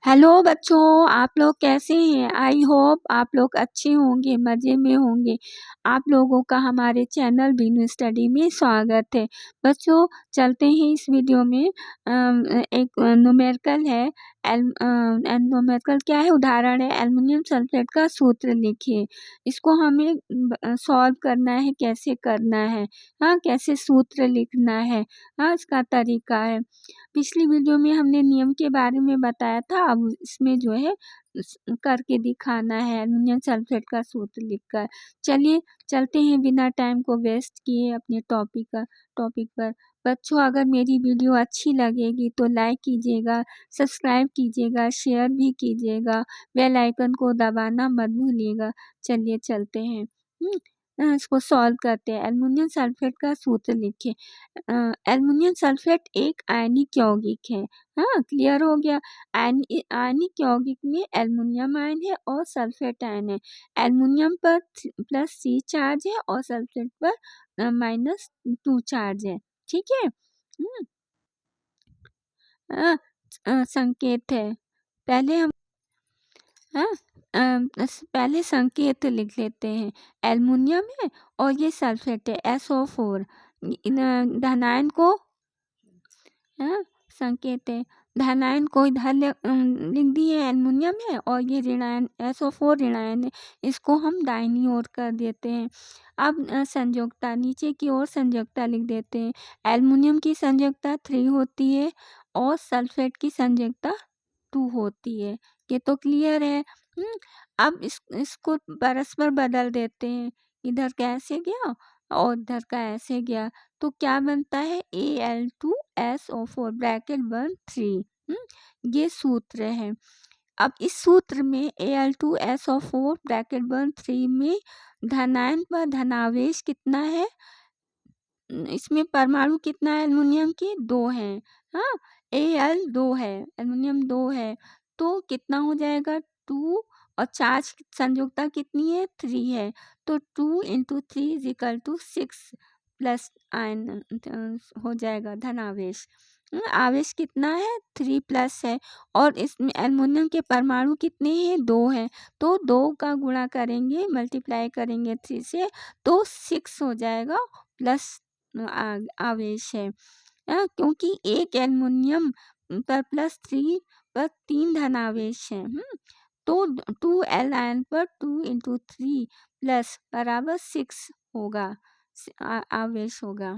Hello बच्चों, आप लोग कैसे हैं? आई होप आप लोग अच्छे होंगे, मज़े में होंगे। आप लोगों का हमारे चैनल बीनू स्टडी में स्वागत है। बच्चों चलते हैं इस वीडियो में। एक न्यूमेरिकल है। न्यूमेरिकल क्या है? उदाहरण है एल्युमिनियम सल्फेट का सूत्र लिखिए। इसको हमें सॉल्व करना है, कैसे करना है, हाँ कैसे सूत्र लिखना है, हाँ इसका तरीका है। पिछली वीडियो में हमने नियम के बारे में बताया था, अब इसमें जो है करके दिखाना है एल्युमिनियम सल्फेट का सूत्र लिखकर। चलिए चलते हैं बिना टाइम को वेस्ट किए अपने टॉपिक पर। बच्चों अगर मेरी वीडियो अच्छी लगेगी तो लाइक कीजिएगा, सब्सक्राइब कीजिएगा, शेयर भी कीजिएगा, बेल आइकन को दबाना मत भूलिएगा। चलिए चलते हैं। इसको सॉल्व करते हैं। एल्युमिनियम सल्फेट का सूत्र लिखिए। एल्युमिनियम सल्फेट एक आयनिक यौगिक है। हाँ क्लियर हो गया। आयनिक यौगिक में एल्युमिनियम आयन है और सल्फेट आयन है। एल्युमिनियम पर +3 चार्ज है और सल्फेट पर -2 चार्ज है। ठीक है। संकेत है। पहले हम हाँ पहले संकेत लिख लेते हैं। एल्युमिनियम है और ये सल्फेट है SO4। धनायन को हाँ संकेत है। धनायन को इधर लिख दिए, एल्युमिनियम है और ये ऋणायन SO4 ऋणायन है, इसको हम दाहिनी ओर कर देते हैं। अब संयोजकता नीचे की ओर संयोजकता लिख देते हैं। एल्युमिनियम की संयोजकता 3 होती है और सल्फेट की संयोजकता 2 होती है। ये तो क्लियर है। अब इसको परस्पर बदल देते हैं। इधर का ऐसे गया और इधर का ऐसे गया तो क्या बनता है Al2SO4 ब्रैकेट 1 3। ये सूत्र है। अब इस सूत्र में Al2SO4 ब्रैकेट 1 3 में धनायन पर धनावेश कितना है? इसमें परमाणु कितना है एल्युमिनियम के? 2 हैं। हाँ Al 2 है, एल्युमिनियम 2 है तो कितना हो जाएगा 2 और चार्ज संयोजकता कितनी है 3 है तो 2 × 3 = 6 प्लस आयन हो जाएगा धनावेश। आवेश कितना है 3 प्लस है और इसमें एल्युमिनियम के परमाणु कितने हैं 2 हैं तो 2 का गुणा करेंगे, मल्टीप्लाई करेंगे 3 से तो 6 हो जाएगा प्लस आवेश है। क्योंकि एक एल्युमिनियम पर +3 पर 3 धनावेश है। तो 2 L आयन पर 2 × 3 प्लस बराबर 6 होगा, आवेश होगा।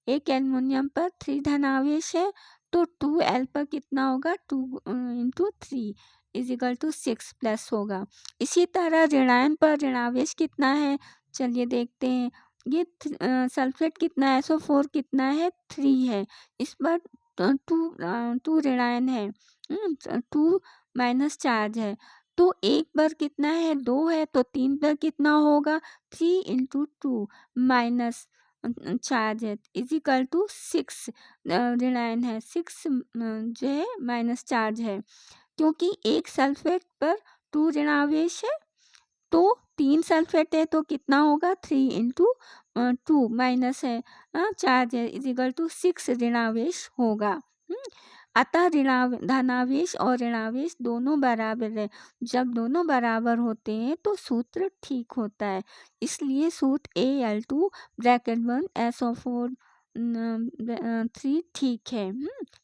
एक एल्युमिनियम पर 3 धनावेश है तो 2 L पर कितना होगा 2 × 3 = 6 प्लस होगा। इसी तरह ऋणायन पर ऋणावेश कितना है? चलिए देखते हैं। ये सल्फेट कितना है SO4 कितना है 3 है। इस पर 2 ऋणायन है, 2 माइनस चार्ज है तो एक पर कितना है 2 है तो 3 पर कितना होगा 3 × 2 माइनस चार्ज है = 6 ऋणायन है 6 जो है माइनस चार्ज है। क्योंकि एक सल्फेट पर 2 ऋणावेश है तो 3 सल्फेट है तो कितना होगा 3 × 2 माइनस है चार्ज है = 6 ऋणावेश होगा। अतः धनावेश और ऋणावेश दोनों बराबर है। जब दोनों बराबर होते हैं तो सूत्र ठीक होता है। इसलिए सूत्र Al2 ब्रैकेट 1 SO4 3 ठीक है।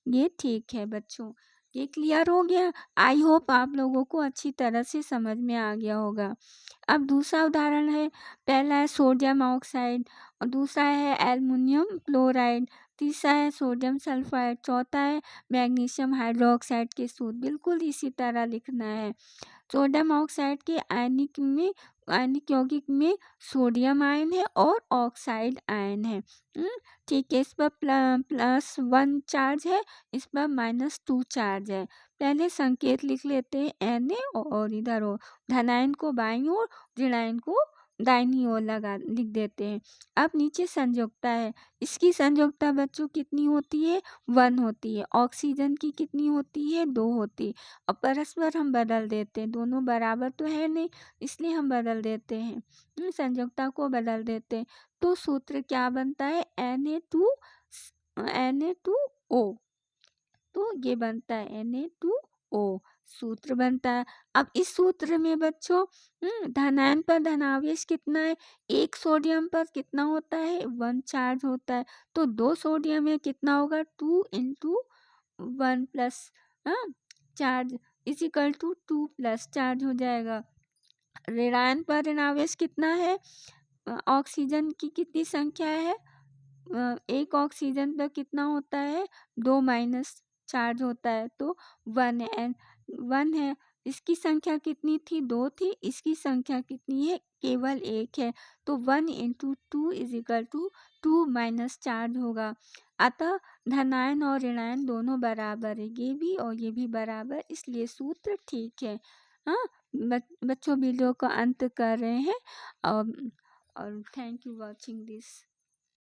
ये ठीक है बच्चों। ये क्लियर हो गया। आई होप आप लोगों को अच्छी तरह से समझ में आ गया होगा। अब दूसरा उदाहरण है। पहला है सोडियम ऑक्साइड और दूसरा है एल्युमिनियम क्लोराइड, तीसरा है सोडियम सल्फाइड, चौथा है मैग्नीशियम हाइड्रोक्साइड के सूत्र। बिल्कुल इसी तरह लिखना है। सोडियम ऑक्साइड के आयनिक यौगिक में सोडियम आयन है और ऑक्साइड आयन है। ठीक है। इस पर +1 चार्ज है, इस पर -2 चार्ज है। पहले संकेत लिख लेते हैं Na और इधर हो धनायन को बाईं ओर, ऋणायन को दाहिनी ओर लिख देते हैं। अब नीचे संयोजकता है। इसकी संयोजकता बच्चों कितनी होती है 1 होती है। ऑक्सीजन की कितनी होती है 2 होती है। और परस्पर हम बदल देते हैं, दोनों बराबर तो है नहीं इसलिए हम बदल देते हैं, संयोजकता को बदल देते हैं। तो सूत्र क्या बनता है Na2O। तो ये बनता है Na2O। O सूत्र बनता है। अब इस सूत्र में बच्चों धनायन पर धनावेश कितना है? 1 सोडियम पर कितना होता है? 1 चार्ज होता है। तो 2 सोडियम में कितना होगा? 2 × 1 plus charge is equal to 2 plus charge हो जाएगा। ऋणायन पर ऋणावेश कितना है? ऑक्सीजन की कितनी संख्या है? एक ऑक्सीजन पर कितना होता है? 2 माइनस चार्ज होता है, तो 1 है। इसकी संख्या कितनी थी? 2 थी। इसकी संख्या कितनी है? केवल 1 है। तो 1 × 2 is equal to 2 minus charge होगा। अतः धनायन और ऋणायन दोनों बराबर है, ये भी और ये भी बराबर, इसलिए सूत्र ठीक है। हाँ, बच्चों वीडियो का अंत कर रहे हैं और थैंक यू वॉचिंग दिस।